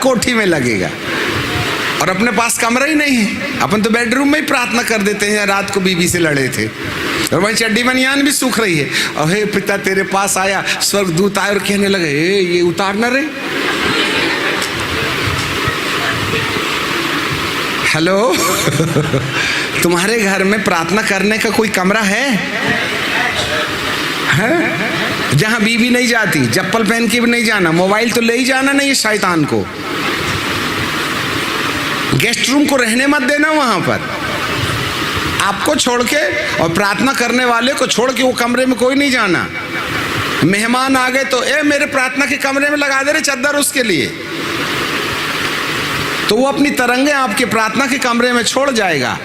कोठी में लगेगा और अपने पास कमरा ही नहीं है। अपन तो बेडरूम में ही प्रार्थना कर देते हैं। रात को बीवी से लड़े थे और वही चड्डी बनियान भी सूख रही है और हे पिता तेरे पास आया, स्वर्गदूत आए और कहने लगे ये उतारना रे। हेलो तुम्हारे घर में प्रार्थना करने का कोई कमरा है? जहां बीवी नहीं जाती, चप्पल पहन के भी नहीं जाना, मोबाइल तो ले ही जाना नहीं शैतान को। गेस्ट रूम को रहने मत देना वहां पर। आपको छोड़ के और प्रार्थना करने वाले को छोड़ के वो कमरे में कोई नहीं जाना। मेहमान आ गए तो मेरे प्रार्थना के कमरे में लगा दे रहे चद्दर उसके लिए, तो वो अपनी तरंगे आपके प्रार्थना के कमरे में छोड़ जाएगा।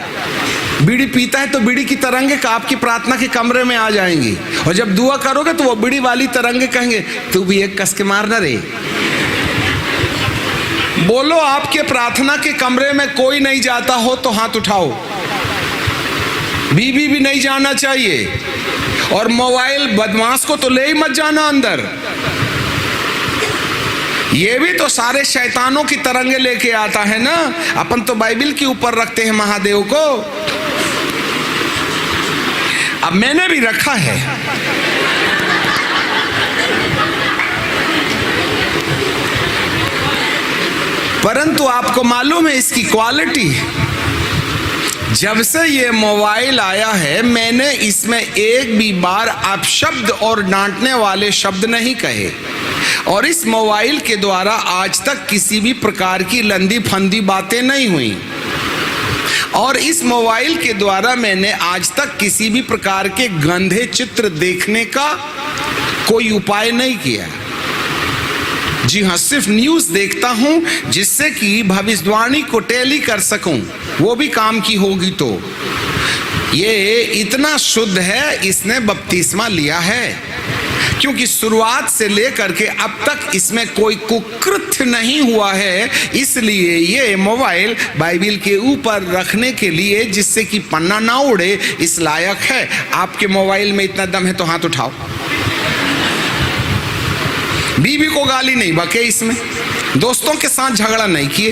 बीड़ी पीता है तो बीड़ी की तरंगे आपकी प्रार्थना के कमरे में आ जाएंगी और जब दुआ करोगे तो वो बीड़ी वाली तरंगे कहेंगे तू भी एक कस के मारना रे। बोलो आपके प्रार्थना के कमरे में कोई नहीं जाता हो तो हाथ उठाओ। बीवी भी नहीं जाना चाहिए और मोबाइल बदमाश को तो ले ही मत जाना अंदर। ये भी तो सारे शैतानों की तरंगे लेके आता है ना। अपन तो बाइबिल के ऊपर रखते हैं महादेव को। अब मैंने भी रखा है। परंतु आपको मालूम है इसकी क्वालिटी। जब से ये मोबाइल आया है मैंने इसमें एक भी बार अपशब्द और डांटने वाले शब्द नहीं कहे और इस मोबाइल के द्वारा आज तक किसी भी प्रकार की लंदी फंदी बातें नहीं हुई और इस मोबाइल के द्वारा मैंने आज तक किसी भी प्रकार के गंदे चित्र देखने का कोई उपाय नहीं किया। जी हाँ, सिर्फ न्यूज देखता हूं जिससे कि भविष्यवाणी को टैली कर सकूं, वो भी काम की होगी। तो ये इतना शुद्ध है, इसने बपतिस्मा लिया है क्योंकि शुरुआत से लेकर के अब तक इसमें कोई कुकृत्य नहीं हुआ है। इसलिए ये मोबाइल बाइबिल के ऊपर रखने के लिए जिससे कि पन्ना ना उड़े इस लायक है। आपके मोबाइल में इतना दम है तो हाथ उठाओ। बीवी को गाली नहीं बके, इसमें दोस्तों के साथ झगड़ा नहीं किए,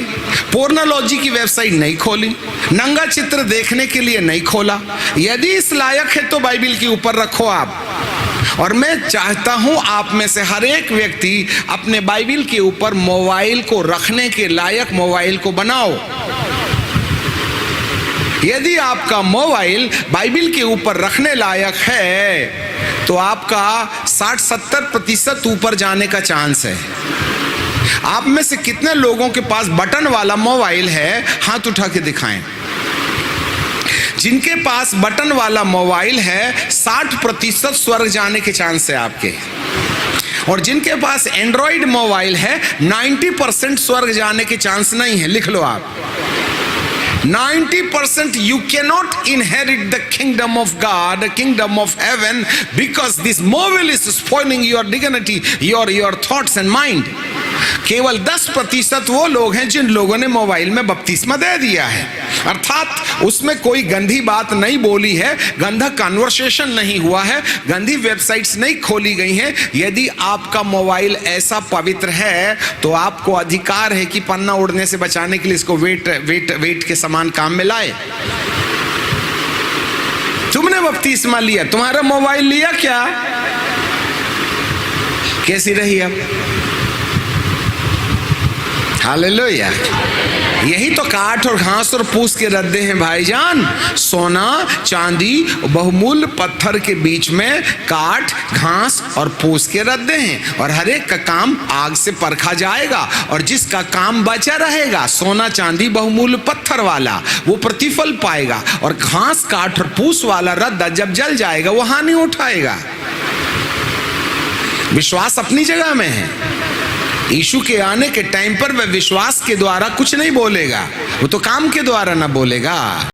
पोर्नोलॉजी की वेबसाइट नहीं खोली, नंगा चित्र देखने के लिए नहीं खोला। यदि इस लायक है तो बाइबिल के ऊपर रखो आप। और मैं चाहता हूं आप में से हर एक व्यक्ति अपने बाइबिल के ऊपर मोबाइल को रखने के लायक मोबाइल को बनाओ। यदि आपका मोबाइल बाइबिल के ऊपर रखने लायक है तो आपका 60-70% ऊपर जाने का चांस है। आप में से कितने लोगों के पास बटन वाला मोबाइल है? हाथ उठा के दिखाएं। जिनके पास बटन वाला मोबाइल है 60% स्वर्ग जाने के चांस है आपके। और जिनके पास एंड्रॉइड मोबाइल है 90% स्वर्ग जाने के चांस नहीं है। लिख लो आप 90% you cannot inherit the kingdom of God, the kingdom of heaven, because this mobile is spoiling your dignity, your thoughts and mind. केवल 10% वो लोग हैं जिन लोगों ने मोबाइल में बपतिस्मा दे दिया है, अर्थात उसमें कोई गंदी बात नहीं बोली है, गंदा कन्वर्सेशन नहीं हुआ है, गंदी वेबसाइट्स नहीं खोली गई हैं। यदि आपका मोबाइल ऐसा पवित्र है तो आपको अधिकार है कि पन्ना उड़ने से बचाने के लिए इसको वेट के समान काम में लाए। तुमने बपतिस्मा लिया, तुम्हारा मोबाइल लिया क्या? कैसी रही अब? हालेलुया। यही तो काठ और घास और पूस के रद्दे हैं भाईजान। सोना चांदी बहुमूल्य पत्थर के बीच में काठ घास और पूस के रद्दे हैं और हर एक का काम आग से परखा जाएगा और जिसका काम बचा रहेगा सोना चांदी बहुमूल्य पत्थर वाला वो प्रतिफल पाएगा और घास काठ और पूस वाला रद्दा जब जल जाएगा वो हानि उठाएगा। विश्वास अपनी जगह में है। यीशु के आने के टाइम पर वह विश्वास के द्वारा कुछ नहीं बोलेगा, वो तो काम के द्वारा ना बोलेगा।